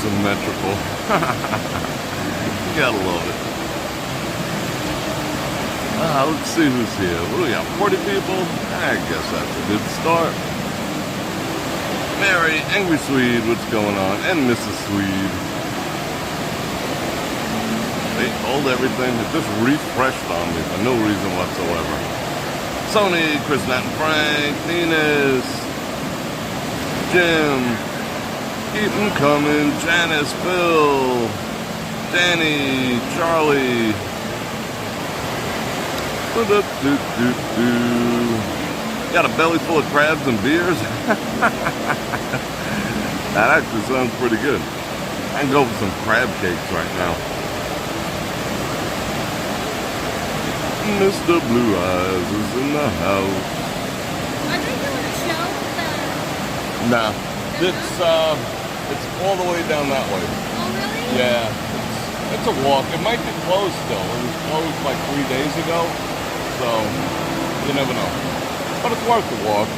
symmetrical. You gotta love it. Let's see who's here. What do we got? 40 people? I guess that's a good start. Mary, Angry Swede, what's going on? And Mrs. Swede. They hold everything. It just refreshed on me for no reason whatsoever. Sony, Chris, Nat and Frank, Nina's, Jim, keep them coming, Janice, Bill, Danny, Charlie. Got a belly full of crabs and beers? That actually sounds pretty good. I can go for some crab cakes right now. Mr. Blue Eyes is in the house. Are they doing a show? Nah. It's all the way down that way. Oh, really? Yeah. It's a walk. It might be closed still. It was closed like 3 days ago. So, you never know. But it's worth the walk.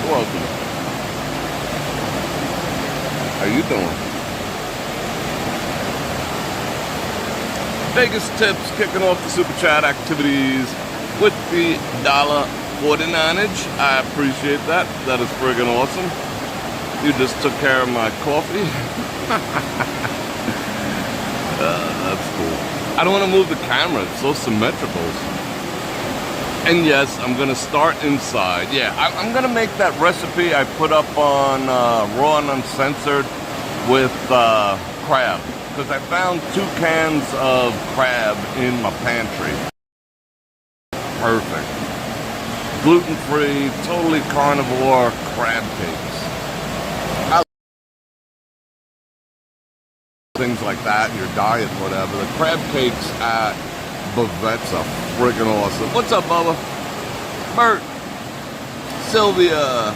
You're welcome. How you doing? Vegas Tips kicking off the Super Chat activities with the $1.49-age. I appreciate that. That is friggin' awesome. You just took care of my coffee. That's cool. I don't want to move the camera. It's so symmetrical. And yes, I'm going to start inside. Yeah, I'm going to make that recipe I put up on Raw and Uncensored with crab. Because I found 2 cans of crab in my pantry. Perfect. Gluten-free, totally carnivore crab cakes. Things like that in your diet, whatever. The crab cakes at Bavette's are friggin' awesome. What's up, Bubba? Bert. Sylvia.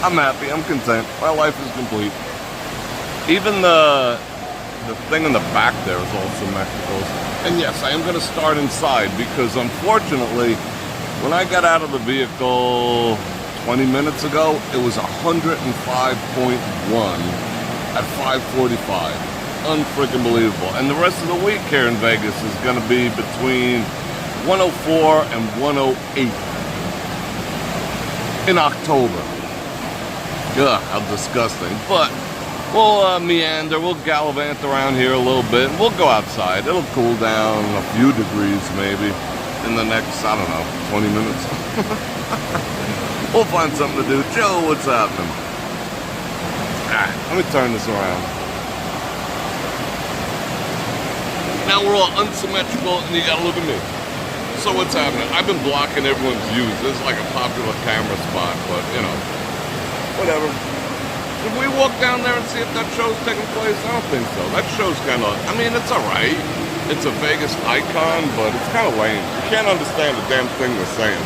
I'm happy. I'm content. My life is complete. Even the thing in the back there is all symmetrical. And yes, I am going to start inside because unfortunately, when I got out of the vehicle 20 minutes ago, it was 105.1 at 5:45. Unfreaking believable. And the rest of the week here in Vegas is going to be between 104 and 108 in October. Ugh, how disgusting. But we'll meander, we'll gallivant around here a little bit. We'll go outside. It'll cool down a few degrees maybe in the next, I don't know, 20 minutes. We'll find something to do. Joe, what's happening? Let me turn this around. Now we're all unsymmetrical and you gotta look at me. So what's happening? I've been blocking everyone's views. This is like a popular camera spot, but you know, whatever. Should we walk down there and see if that show's taking place? I don't think so. That show's kind of, I mean, it's alright. It's a Vegas icon, but it's kind of lame. You can't understand the damn thing they're saying.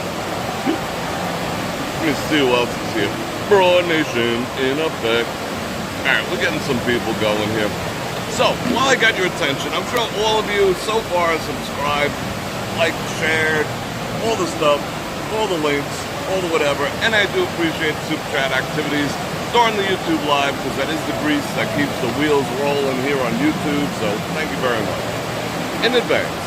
Let me see who else is here. Bror Nation in effect. Alright, we're getting some people going here. So, while I got your attention, I'm sure all of you so far have subscribed, liked, shared, all the stuff, all the links, all the whatever, and I do appreciate the Super Chat activities during the YouTube Live, because that is the grease that keeps the wheels rolling here on YouTube, so thank you very much. In advance.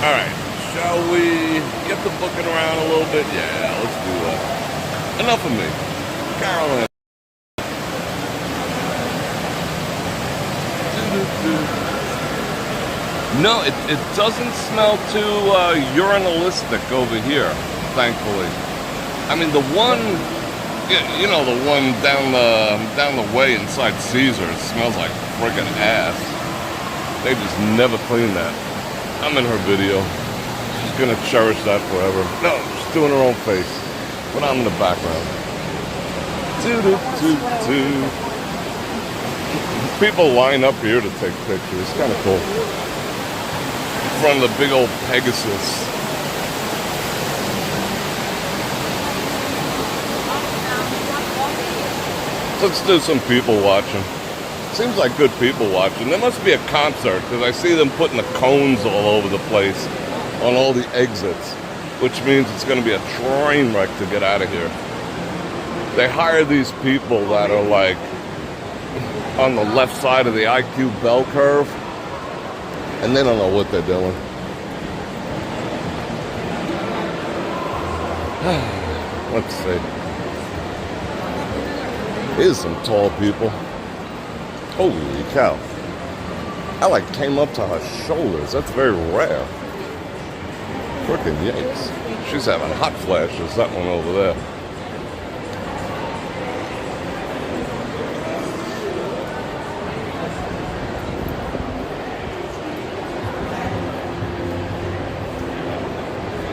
Alright, shall we get the booking around a little bit? Yeah, let's do that. Enough of me. Carolyn. No, it doesn't smell too urinalistic over here, thankfully. I mean, the one, you know, the one down the way inside Caesars smells like friggin' ass. They just never clean that. I'm in her video. She's gonna cherish that forever. No, she's doing her own face, but I'm in the background. People line up here to take pictures. It's kind of cool. In front of the big old Pegasus. Let's do some people watching. Seems like good people watching. There must be a concert because I see them putting the cones all over the place on all the exits. which means it's going to be a train wreck to get out of here. They hire these people that are like on the left side of the IQ bell curve, and they don't know what they're doing. Let's see. Here's some tall people. Holy cow. I like came up to her shoulders. That's very rare. Frickin' yikes. She's having hot flashes, that one over there.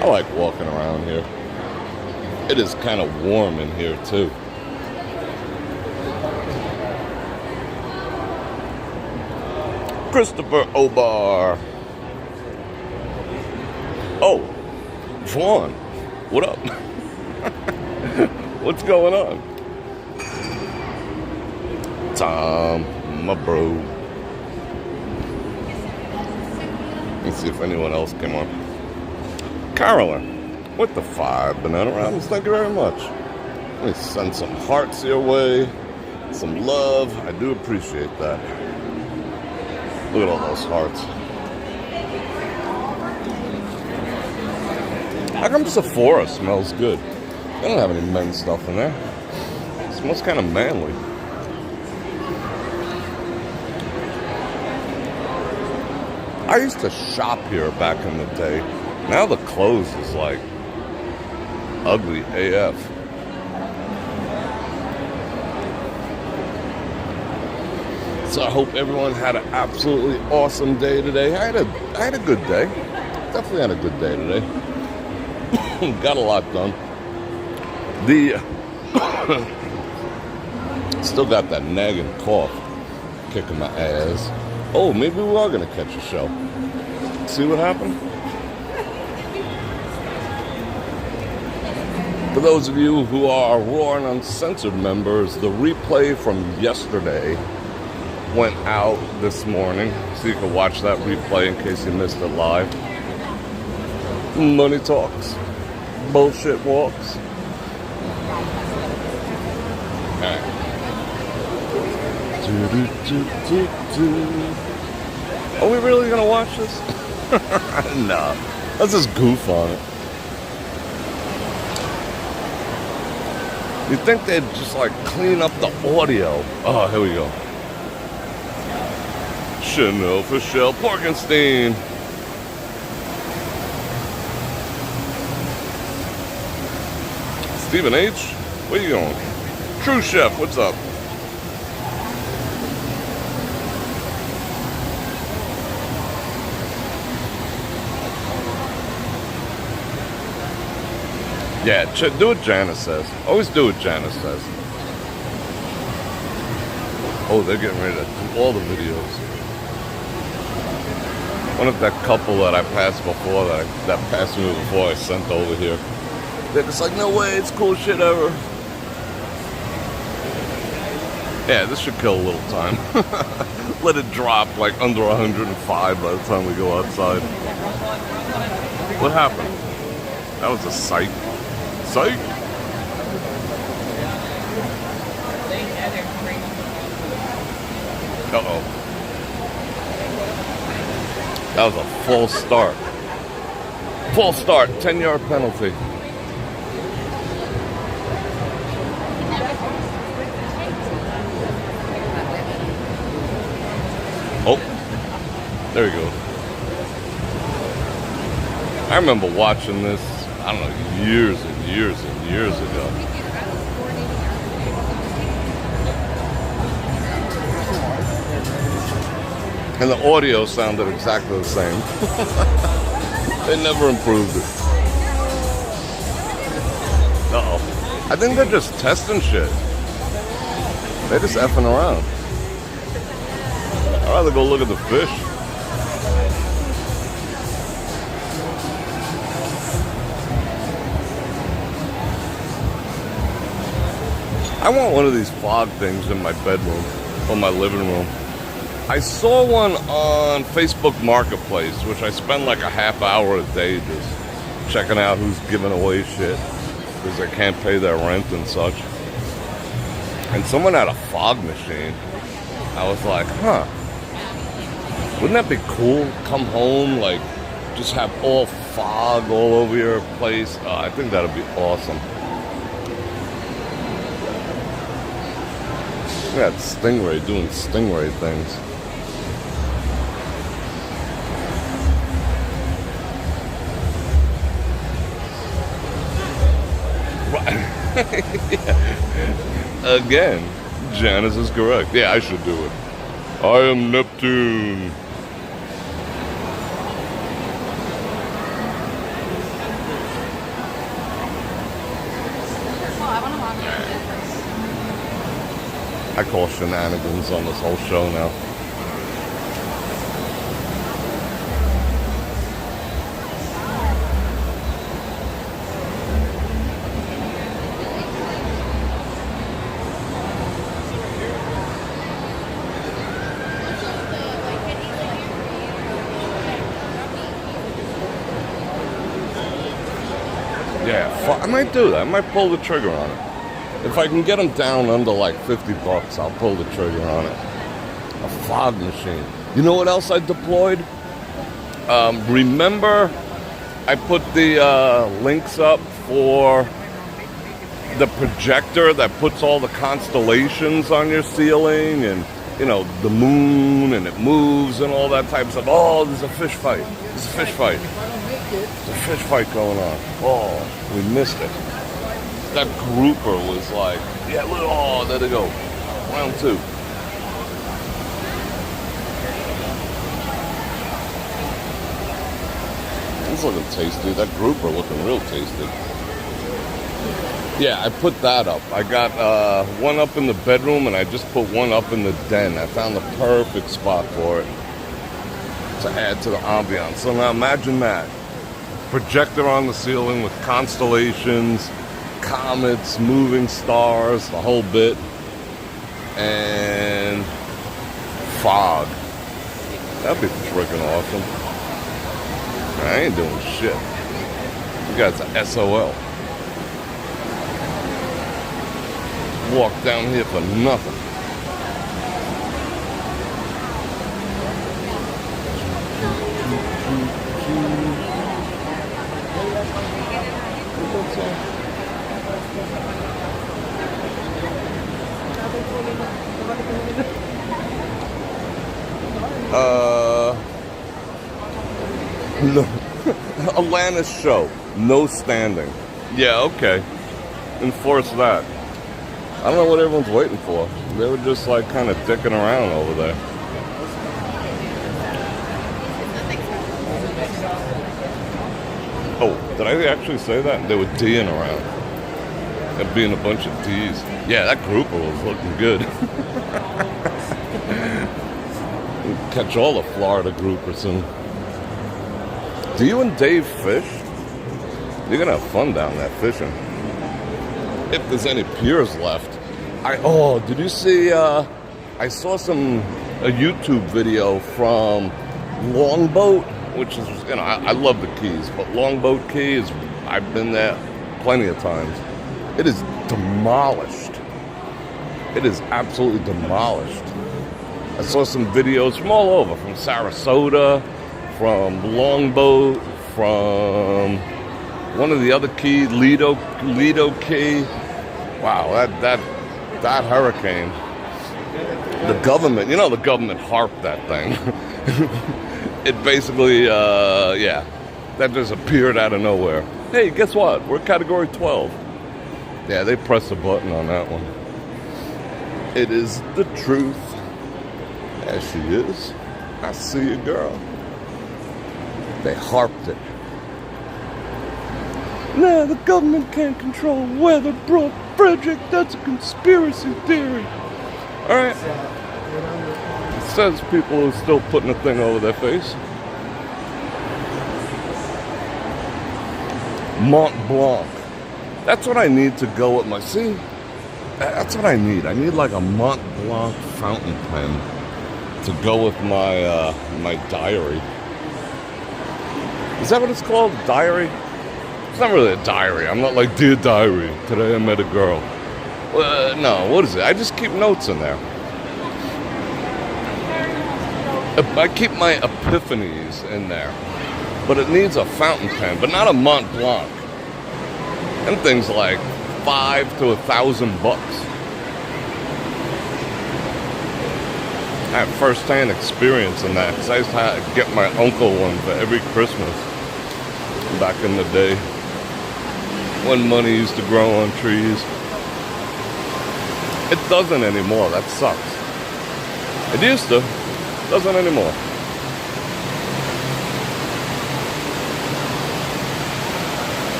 I like walking around here. It is kind of warm in here too. Christopher Obar. Oh, Vaughn, what up? What's going on? Tom, my bro. Let's see if anyone else came on. Carolyn, with the 5 banana rounds, thank you very much. Let me send some hearts your way, some love. I do appreciate that. Look at all those hearts. How come Sephora smells good? They don't have any men's stuff in there. It smells kind of manly. I used to shop here back in the day. Now the clothes is like ugly AF. So I hope everyone had an absolutely awesome day today. I had a good day. Definitely had a good day today. Got a lot done. Still got that nagging cough kicking my ass. Oh, maybe we are gonna catch a show. See what happened? For those of you who are Raw and Uncensored members, the replay from yesterday went out this morning, so you can watch that replay in case you missed it live. Money talks. Bullshit walks. Alright. Are we really gonna watch this? Nah. Let's just goof on it. You'd think they'd just like clean up the audio. Oh, here we go. Chanel for Shell Parkenstein. Stephen H., where you going? True Chef, what's up? Yeah, do what Janice says. Always do what Janice says. Oh, they're getting ready to do all the videos. One of that couple that I passed before, that passed me before I sent over here. They're just like, no way, it's cool shit ever. Yeah, this should kill a little time. Let it drop like under 105 by the time we go outside. What happened? That was a sight. Sight? Uh-oh. That was a false start. False start, 10-yard penalty. Oh, there we go. I remember watching this, I don't know, years and years and years ago. And the audio sounded exactly the same. They never improved it. Uh-oh. I think they're just testing shit. They're just effing around. I'd rather go look at the fish. I want one of these fog things in my bedroom or my living room. I saw one on Facebook Marketplace, which I spend like a half hour a day just checking out who's giving away shit because they can't pay their rent and such. And someone had a fog machine. I was like, huh, wouldn't that be cool? Come home, like, just have all fog all over your place. I think that'd be awesome. Look at that Stingray doing Stingray things. Yeah. Again, Janice is correct. Yeah, I should do it. I am Neptune. I call shenanigans on this whole show now. Yeah, I might do that. I might pull the trigger on it. If I can get them down under like $50, I'll pull the trigger on it. A fog machine. You know what else I deployed? Remember, I put the links up for the projector that puts all the constellations on your ceiling and, you know, the moon and it moves and all that type of stuff. Oh, there's a fish fight. There's a fish fight. There's a fish fight going on. Oh, we missed it. That grouper was like, yeah, look, oh, there they go. Round 2. It's looking tasty. That grouper looking real tasty. Yeah, I put that up. I got one up in the bedroom and I just put one up in the den. I found the perfect spot for it to add to the ambiance. So now imagine that. Projector on the ceiling with constellations, comets, moving stars, the whole bit, and fog. That'd be freaking awesome. I ain't doing shit. You guys are SOL. Walk down here for nothing. No. Atlantis show. No standing. Yeah, okay. Enforce that. I don't know what everyone's waiting for. They were just like kind of dicking around over there. Oh, did I actually say that? They were D'ing around. There being a bunch of D's. Yeah, that grouper was looking good. We'll catch all the Florida groupers soon. Do you and Dave fish? You're gonna have fun down there fishing. If there's any piers left. Did you see, I saw a YouTube video from Longboat, which is, you know, I love the Keys, but Longboat Key is, I've been there plenty of times. It is demolished. It is absolutely demolished. I saw some videos from all over, from Sarasota, from Longboat, from one of the other keys, Lido Key. Wow, that hurricane. The government, you know, the government harped that thing. It basically, that just appeared out of nowhere. Hey, guess what? We're category 12. Yeah, they pressed a button on that one. It is the truth. There she is. I see you, girl. They harped it. Nah, the government can't control weather, Bror Fredrik. That's a conspiracy theory. Alright. It says people are still putting a thing over their face. Mont Blanc. That's what I need to go with my... See? That's what I need. I need like a Mont Blanc fountain pen to go with my my diary. Is that what it's called? Diary? It's not really a diary. I'm not like, dear diary, today I met a girl. No, what is it? I just keep notes in there. I keep my epiphanies in there. But it needs a fountain pen, but not a Mont Blanc. And things like $500 to $1,000. I have first-hand experience in that because I used to get my uncle one for every Christmas back in the day when money used to grow on trees. It doesn't anymore. That sucks. It used to. Doesn't anymore.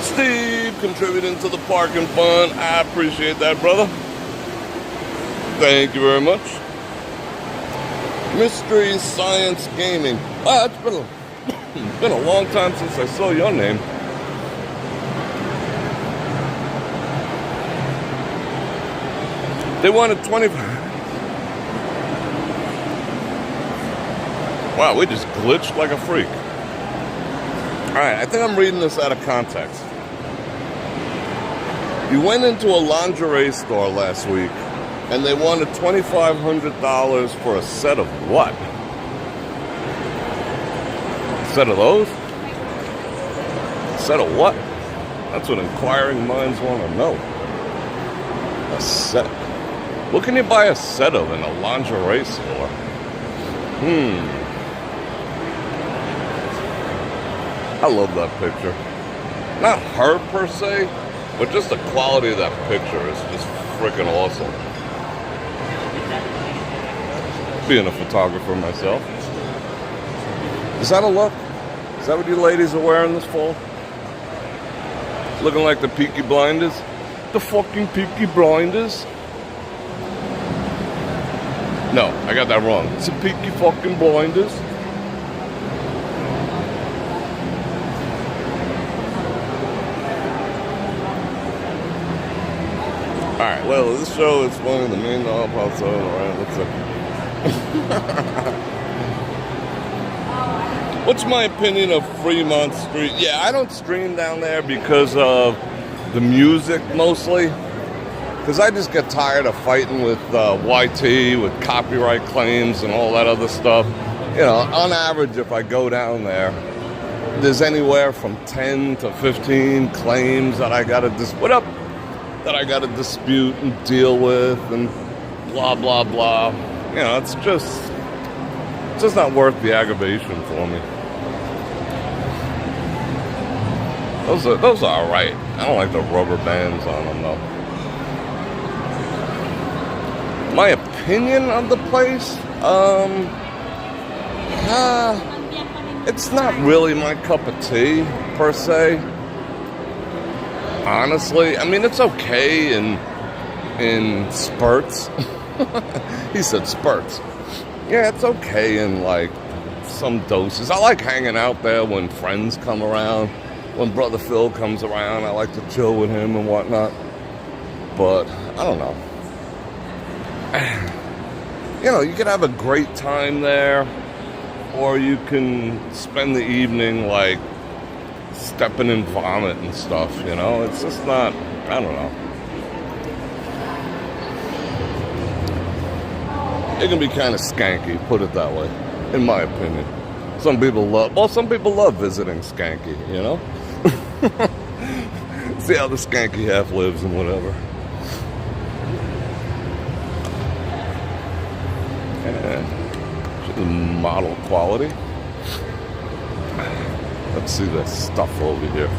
Steve contributing to the parking fund. I appreciate that, brother. Thank you very much. Mystery Science Gaming. Ah, it's been a long time since I saw your name. They wanted 25. Wow, we just glitched like a freak. Alright, I think I'm reading this out of context. You went into a lingerie store last week and they wanted $2,500 for a set of what? A set of those? A set of what? That's what inquiring minds want to know. A set. What can you buy a set of in a lingerie store? I love that picture. Not her per se, but just the quality of that picture is just freaking awesome. Being a photographer myself. Is that a look? Is that what you ladies are wearing this fall? Looking like the Peaky Blinders? The fucking Peaky Blinders? No, I got that wrong. It's the Peaky fucking Blinders. Alright, well, this show is funny. The main dog pops out. Alright, let's see. What's my opinion of Fremont Street? Yeah, I don't stream down there because of the music mostly. Because I just get tired of fighting with YT, with copyright claims and all that other stuff. You know, on average, if I go down there, there's anywhere from 10 to 15 claims that I gotta dispute and deal with and blah, blah, blah. You know, it's just not worth the aggravation for me. Those are all right. I don't like the rubber bands on them, though. My opinion of the place? It's not really my cup of tea, per se. Honestly, I mean, it's okay in spurts. He said spurts. Yeah, it's okay in, like, some doses. I like hanging out there when friends come around. When Brother Phil comes around, I like to chill with him and whatnot. But, I don't know. You know, you could have a great time there, or you can spend the evening, like, stepping in vomit and stuff, you know? It's just not, I don't know. It can be kind of skanky, put it that way, in my opinion. Some people love visiting skanky, you know? See how the skanky half lives and whatever. And the model quality. Let's see the stuff over here.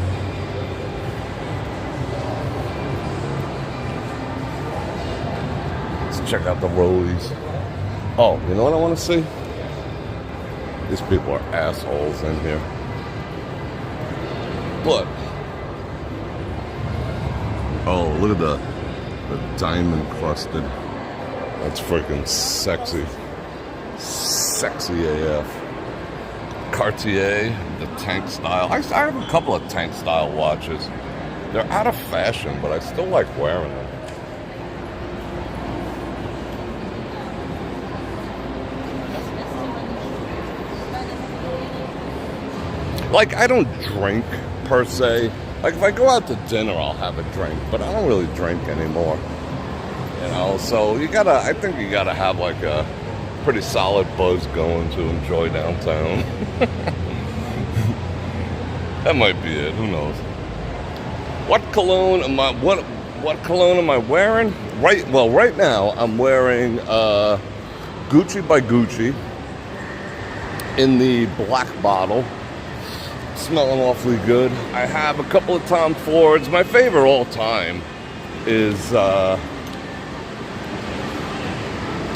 Let's check out the rollies. Oh, you know what I want to see? These people are assholes in here. But, oh, look at the diamond crusted. That's freaking sexy. Sexy AF. Cartier, the tank style. I have a couple of tank style watches. They're out of fashion, but I still like wearing them. Like, I don't drink per se. Like, if I go out to dinner, I'll have a drink, but I don't really drink anymore. You know, so I think you gotta have like a pretty solid buzz going to enjoy downtown. That might be it, who knows? What cologne am I wearing? Right now I'm wearing Gucci by Gucci in the black bottle. Smelling awfully good. I have a couple of Tom Fords. My favorite all time is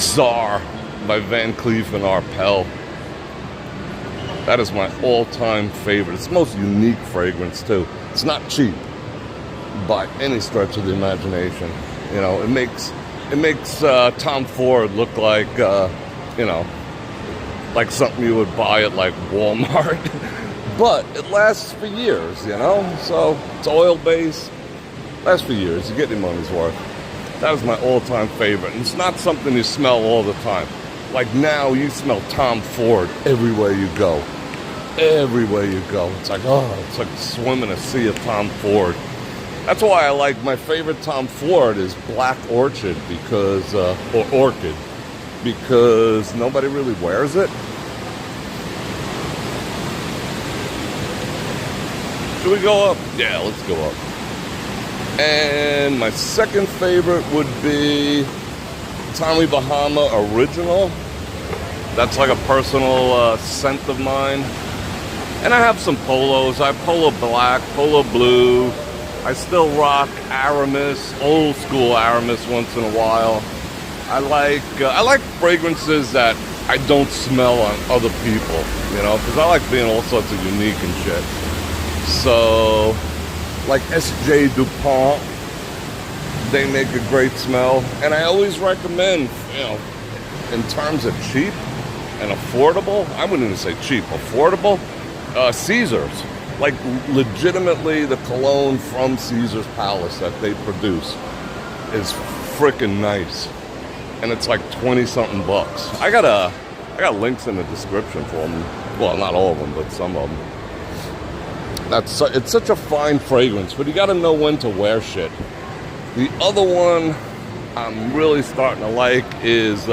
Czar by Van Cleef and Arpels. That is my all-time favorite. It's the most unique fragrance too. It's not cheap by any stretch of the imagination. You know, it makes Tom Ford look like you know, like something you would buy at like Walmart. But it lasts for years, you know? So it's oil-based, lasts for years. You get your money's worth. That is my all-time favorite. And it's not something you smell all the time. Like now, you smell Tom Ford everywhere you go. Everywhere you go. It's like, oh, it's like swimming a sea of Tom Ford. That's why I like, my favorite Tom Ford is Black Orchid because, or Orchid, because nobody really wears it. Should we go up? Yeah, let's go up. And my second favorite would be Tommy Bahama Original. That's like a personal scent of mine. And I have some polos. I have Polo Black, Polo Blue. I still rock Aramis, old school Aramis once in a while. I like fragrances that I don't smell on other people, you know, because I like being all sorts of unique and shit. So, like S.J. DuPont, they make a great smell. And I always recommend, you know, in terms of cheap and affordable, I wouldn't even say cheap, affordable, Caesar's. Like, legitimately, the cologne from Caesar's Palace that they produce is freaking nice. And it's like 20-something bucks. I got links in the description for them. Well, not all of them, but some of them. It's such a fine fragrance, but you got to know when to wear shit. The other one I'm really starting to like is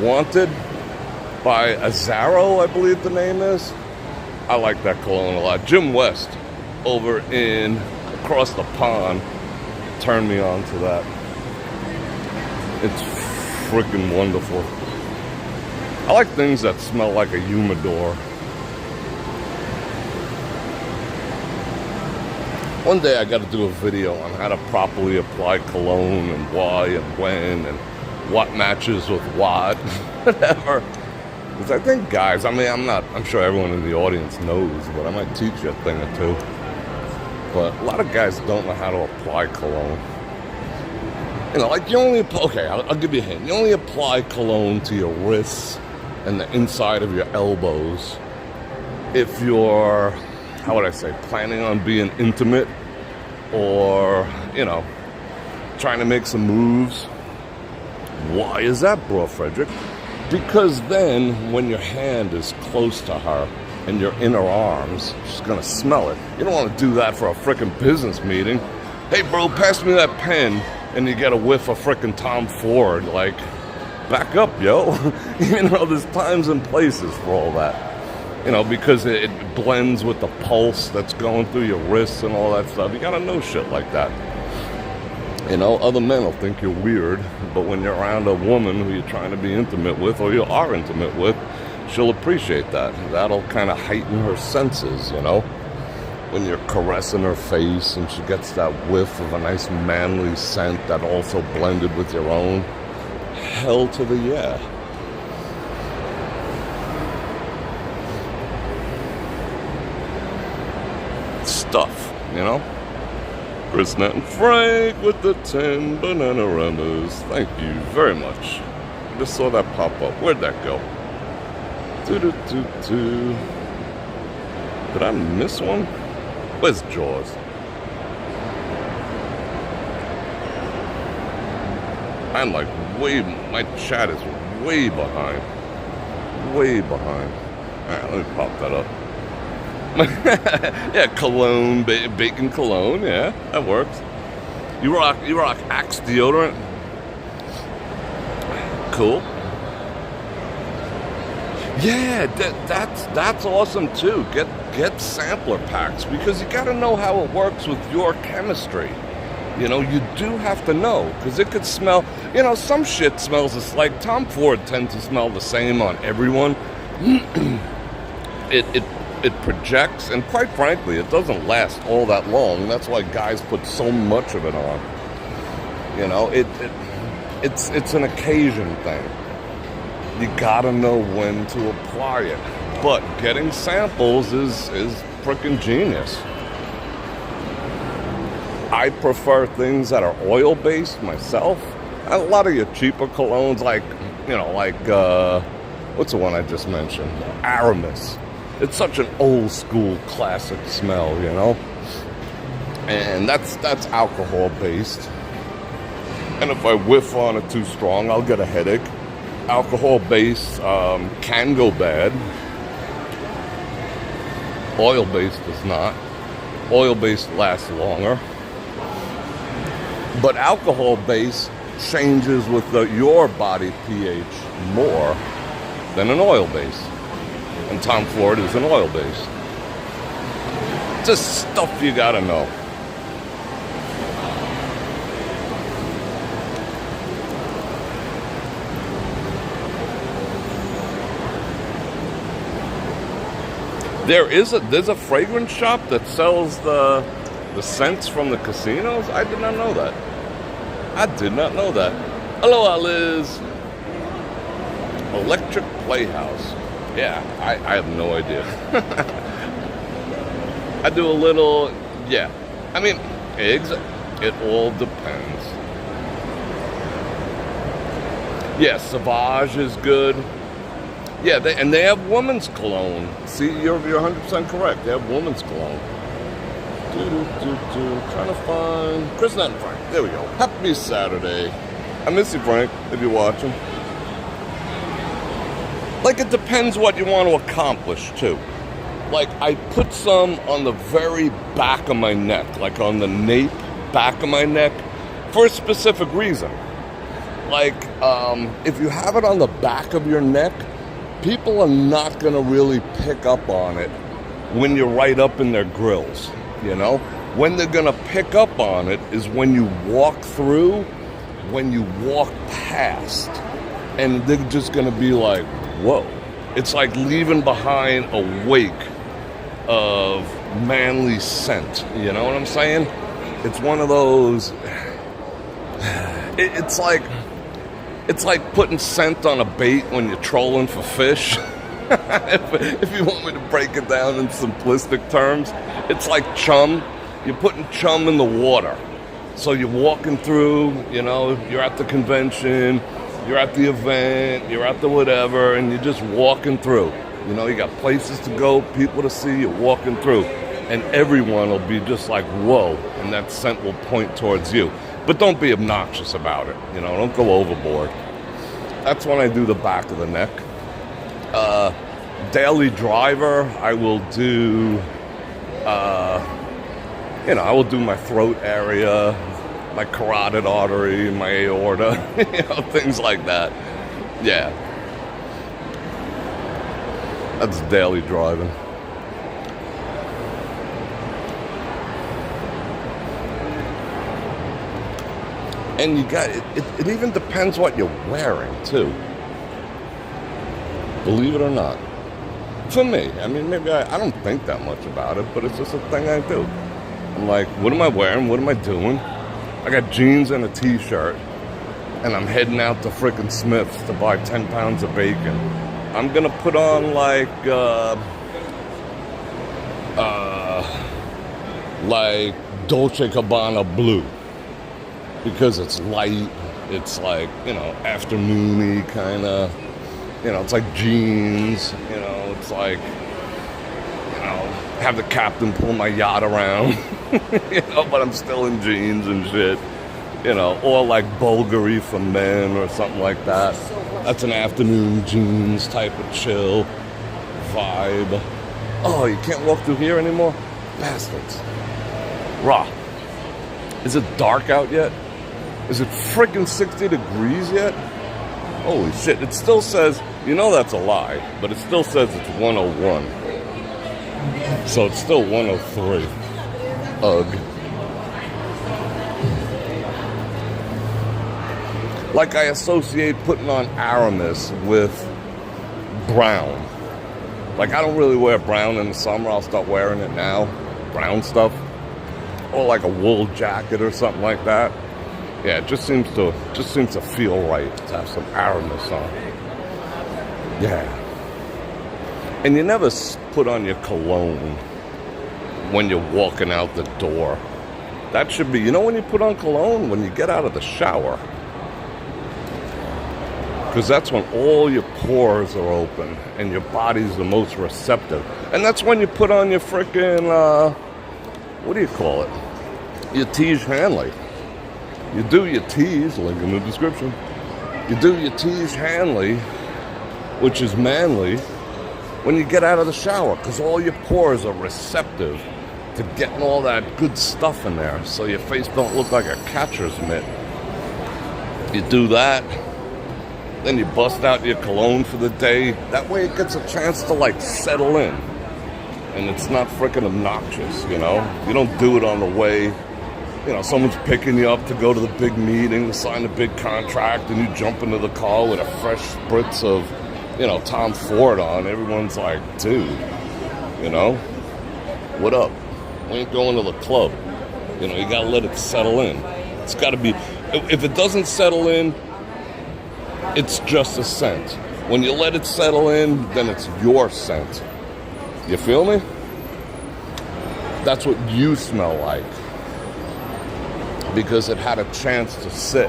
Wanted by Azzaro, I believe the name is. I like that cologne a lot. Jim West over across the pond turned me on to that. It's freaking wonderful. I like things that smell like a humidor. One day I got to do a video on how to properly apply cologne and why and when and what matches with what, whatever. Because I think guys, I'm sure everyone in the audience knows, but I might teach you a thing or two. But a lot of guys don't know how to apply cologne. You know, like I'll give you a hint. You only apply cologne to your wrists and the inside of your elbows if you're, how would I say, planning on being intimate or, you know, trying to make some moves. Why is that, Bror Fredrik? Because then when your hand is close to her and you're in her arms, she's gonna smell it. You don't want to do that for a frickin' business meeting. Hey bro, pass me that pen, and you get a whiff of frickin' Tom Ford. Like, back up, yo. You know, there's times and places for all that. You know, because it blends with the pulse that's going through your wrists and all that stuff. You gotta know shit like that. You know, other men will think you're weird, but when you're around a woman who you're trying to be intimate with, or you are intimate with, she'll appreciate that. That'll kind of heighten her senses, you know? When you're caressing her face and she gets that whiff of a nice manly scent that also blended with your own. Hell to the yeah. Stuff, you know? Chris, Nat, and Frank with the 10 Bananaраmas. Thank you very much. I just saw that pop up. Where'd that go? Doo-doo-doo-doo. Did I miss one? Where's Jaws? I'm like my chat is way behind. Way behind. Alright, let me pop that up. Yeah, Cologne, bacon cologne. Yeah, that works. You rock Axe deodorant. Cool. Yeah, that's awesome too. Get sampler packs because you got to know how it works with your chemistry. You know, you do have to know because it could smell. You know, some shit smells just like Tom Ford tends to smell the same on everyone. It projects, and quite frankly, it doesn't last all that long. That's why guys put so much of it on. You know, it's an occasion thing. You gotta know when to apply it. But getting samples is freaking genius. I prefer things that are oil-based myself. A lot of your cheaper colognes, like what's the one I just mentioned? Aramis. It's such an old school classic smell, you know? And that's alcohol based. And if I whiff on it too strong, I'll get a headache. Alcohol based can go bad. Oil based does not. Oil based lasts longer. But alcohol based changes with your body pH more than an oil based. And Tom Ford is an oil base. Just stuff you gotta know. There's a fragrance shop that sells the scents from the casinos. I did not know that. Hello, Liz. Electric Playhouse. Yeah, I have no idea. I do a little, yeah. I mean, eggs, it all depends. Yeah, Sauvage is good. Yeah, they have women's cologne. See, you're 100% correct. They have women's cologne. Trying to find Chris and Frank. There we go. Happy Saturday. I miss you, Frank, if you're watching. Like, it depends what you want to accomplish, too. Like, I put some on the very back of my neck, like on the nape back of my neck, for a specific reason. Like, if you have it on the back of your neck, people are not going to really pick up on it when you're right up in their grills, you know? When they're going to pick up on it is when you walk through, when you walk past, and they're just going to be like, whoa. It's like leaving behind a wake of manly scent. You know what I'm saying? It's one of those... It's like putting scent on a bait when you're trolling for fish. If you want me to break it down in simplistic terms, it's like chum. You're putting chum in the water. So you're walking through, you know, you're at the convention, you're at the event, you're at the whatever, and you're just walking through. You know, you got places to go, people to see, you're walking through. And everyone will be just like, whoa, and that scent will point towards you. But don't be obnoxious about it, you know, don't go overboard. That's when I do the back of the neck. Daily driver, I will do, I will do my throat area, my carotid artery, my aorta, things like that. Yeah. That's daily driving. And you got it even depends what you're wearing too. Believe it or not. For me, I mean, maybe I don't think that much about it, but it's just a thing I do. I'm like, what am I wearing? What am I doing? I got jeans and a t-shirt, and I'm heading out to frickin' Smith's to buy 10 pounds of bacon. I'm gonna put on like Dolce & Gabbana blue. Because it's light, it's like, afternoony kind of, it's like jeans, it's like, have the captain pull my yacht around, but I'm still in jeans and shit, or like Bulgari for men or something like that. That's an afternoon jeans type of chill vibe. Oh, you can't walk through here anymore? Bastards. Rah. Is it dark out yet? Is it freaking 60 degrees yet? Holy shit. It still says, you know that's a lie, but it still says it's 101. So it's still 103. Ugh. Like I associate putting on Aramis with brown. Like I don't really wear brown in the summer. I'll start wearing it now. Brown stuff. Or like a wool jacket or something like that. Yeah, it just seems to feel right to have some Aramis on. Yeah. And you never put on your cologne when you're walking out the door. That should be, you know when you put on cologne? When you get out of the shower. Because that's when all your pores are open and your body's the most receptive. And that's when you put on your frickin', what do you call it? Your Tige Hanley. You do your Tige, link in the description. You do your Tige Hanley, which is manly, when you get out of the shower. Because all your pores are receptive to getting all that good stuff in there. So your face don't look like a catcher's mitt. You do that. Then you bust out your cologne for the day. That way it gets a chance to like settle in. And it's not freaking obnoxious, you know? You don't do it on the way, you know, someone's picking you up to go to the big meeting, to sign a big contract, and you jump into the car with a fresh spritz of, you know, Tom Ford on. Everyone's like, dude, you know? What up? We ain't going to the club. You know, you gotta let it settle in. It's gotta be, if it doesn't settle in, it's just a scent. When you let it settle in, then it's your scent. You feel me? That's what you smell like. Because it had a chance to sit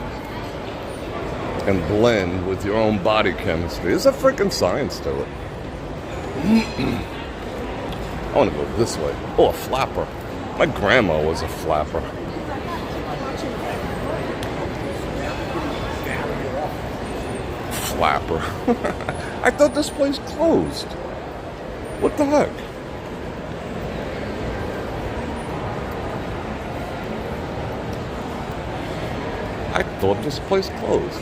and blend with your own body chemistry. There's a freaking science to it. I want to go this way. Oh, a flapper. My grandma was a flapper. Flapper. I thought this place closed. What the heck? I thought this place closed.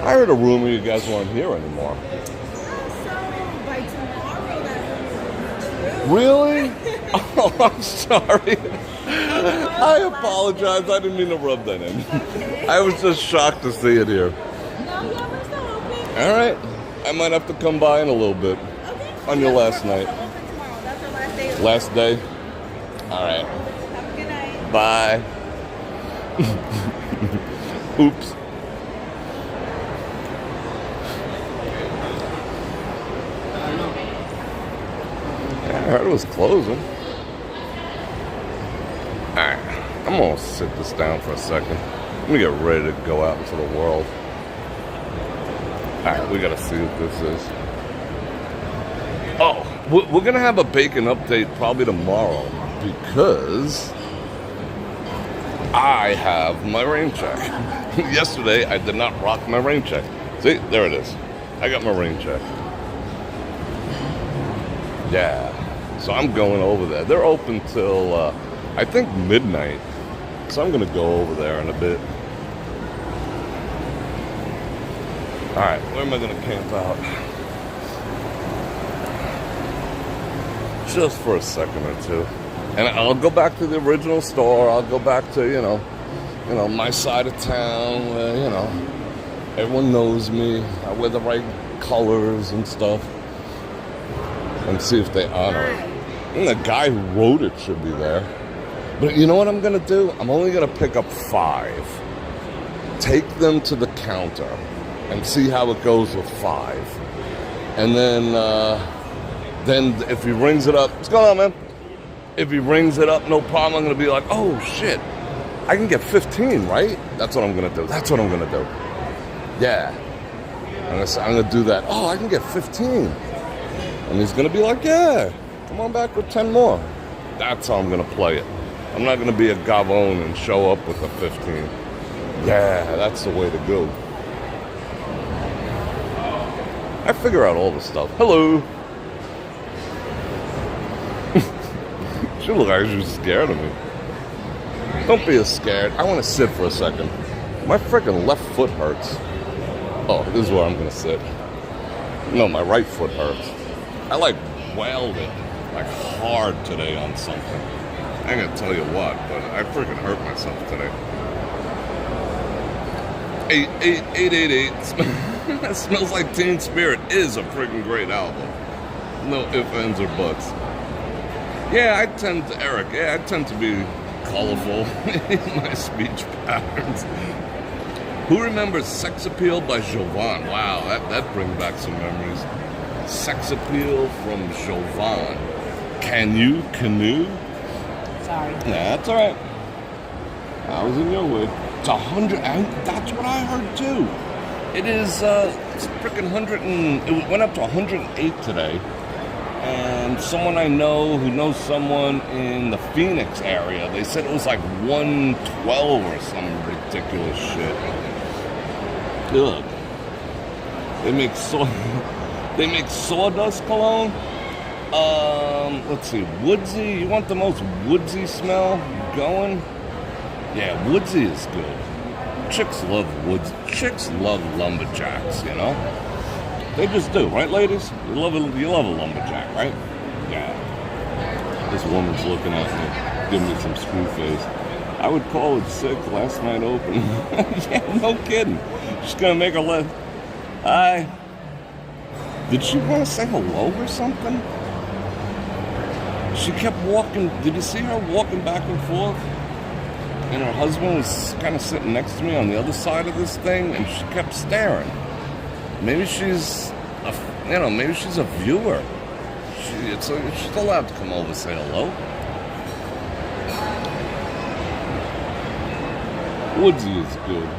I heard a rumor you guys weren't here anymore. By tomorrow, that will be true. Really? Oh, I'm sorry. I apologize. I didn't mean to rub that in. I was just shocked to see it here. No, yeah, we're still open. All right. I might have to come by in a little bit. Okay. On your last We're night. also open tomorrow. That's our last day. Last day? All right. Have a good night. Bye. Oops. I heard it was closing. Alright, I'm gonna sit this down for a second. Let me get ready to go out into the world. Alright, we gotta see what this is. Oh, we're gonna have a bacon update probably tomorrow because I have my rain check. Yesterday, I did not rock my rain check. See, there it is. I got my rain check. Yeah. So I'm going over there. They're open till, I think, midnight. So I'm going to go over there in a bit. All right, where am I going to camp out? Just for a second or two. And I'll go back to the original store. I'll go back to, you know, my side of town where, you know, everyone knows me. I wear the right colors and stuff. And see if they honor it. And the guy who wrote it should be there. But you know what I'm going to do? I'm only going to pick up 5. Take them to the counter and see how it goes with 5. And then if he rings it up, what's going on, man? If he rings it up, no problem. I'm going to be like, oh, shit. I can get 15, right? That's what I'm going to do. That's what I'm going to do. Yeah. I'm going to do that. Oh, I can get 15. And he's going to be like, yeah, come on back with 10 more. That's how I'm going to play it. I'm not going to be a gavone and show up with a 15. Yeah, that's the way to go. I figure out all the stuff. Hello. She looked like she was scared of me. Don't be scared. I want to sit for a second. My freaking left foot hurts. Oh, this is where I'm gonna sit. No, my right foot hurts. I like wailed it like hard today on something. I ain't gonna tell you what, but I freaking hurt myself today. 888. That Smells Like Teen Spirit is a freaking great album. No ifs, ands, or buts. Yeah, I tend to be colorful in my speech patterns. Who remembers Sex Appeal by Jovan? Wow, that brings back some memories. Sex Appeal from Jovan. Can you canoe? Sorry. Nah, that's all right. I was in your way. It's 100. That's what I heard too. It is. It's freaking 100 and it went up to 108 today. And someone I know who knows someone in the Phoenix area, they said it was like 112 or some ridiculous shit. Ugh. They make sawdust cologne. Let's see, woodsy. You want the most woodsy smell going? Yeah, woodsy is good. Chicks love woods. Chicks love lumberjacks. You know, they just do, right, ladies? You love a lumberjack, right? Yeah. This woman's looking at me, giving me some screw face. I would call it sick. Last night open. Yeah, no kidding. She's gonna make her left. Hi. Did she want to say hello or something? She kept walking. Did you see her walking back and forth? And her husband was kind of sitting next to me on the other side of this thing, and she kept staring. Maybe she's a viewer. She's allowed to come over and say hello. Woodsy is good.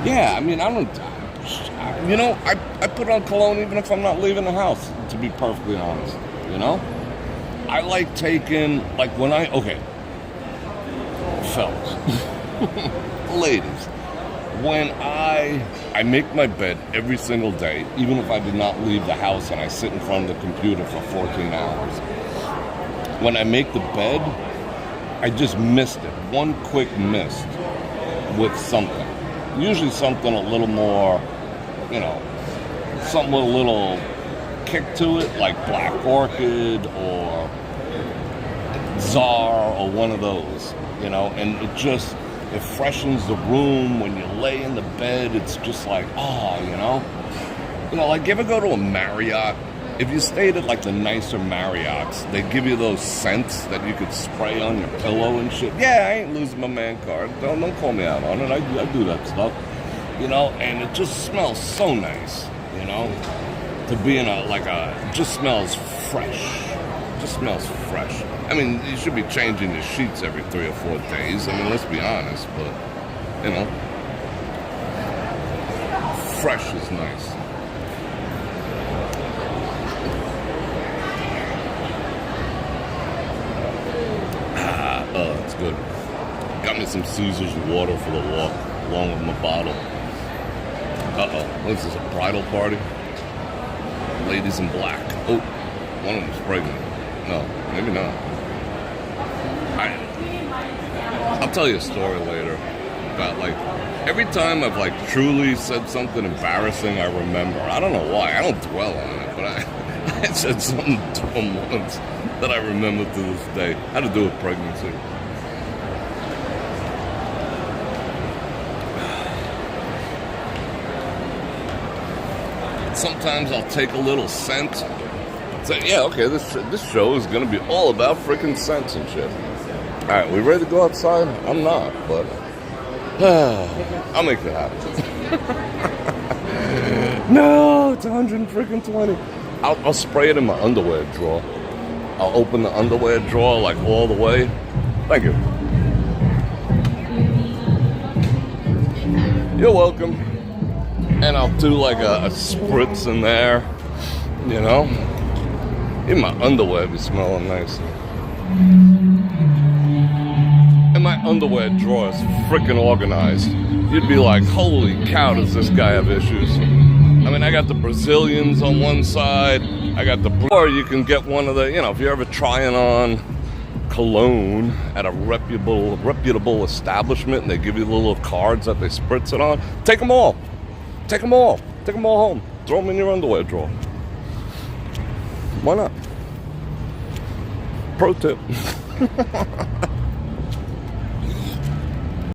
Yeah, I mean, I put on cologne even if I'm not leaving the house, to be perfectly honest, you know? I like taking, like when fellas, ladies, when I make my bed every single day, even if I did not leave the house and I sit in front of the computer for 14 hours, when I make the bed, I just mist it, one quick mist with something. Usually something a little more, something with a little kick to it, like Black Orchid or Czar or one of those, and it freshens the room. When you lay in the bed, it's just like, like you ever go to a Marriott? If you stayed at like the nicer Marriotts, they give you those scents that you could spray on your pillow and shit. Yeah, I ain't losing my man card. Don't call me out on it. I do that stuff, and it just smells so nice, to be in it just smells fresh. Just smells fresh. I mean, you should be changing the sheets every 3 or 4 days. I mean, let's be honest, but, fresh is nice. It's good. Got me some Caesar's water for the walk, along with my bottle. What is this, a bridal party? Ladies in black. Oh, one of them's pregnant. No, maybe not. I'll tell you a story later about, every time I've, truly said something embarrassing, I remember. I don't know why. I don't dwell on it, but I said something dumb once that I remember to this day. Had to do with pregnancy. Sometimes I'll take a little scent. Say, yeah, okay, this show is going to be all about freaking scents and shit. All right, we ready to go outside? I'm not, but I'll make it happen. No, it's 120. I'll spray it in my underwear drawer. I'll open the underwear drawer all the way. Thank you. You're welcome. And I'll do a spritz in there, Even my underwear be smelling nice. And my underwear drawer is freaking organized. You'd be like, holy cow, does this guy have issues? I mean, I got the Brazilians on one side. I got the... Or you can get one of the, you know, if you're ever trying on Cologne at a reputable establishment and they give you the little cards that they spritz it on, take them all. Take them all. Take them all home. Throw them in your underwear drawer. Why not? Pro tip.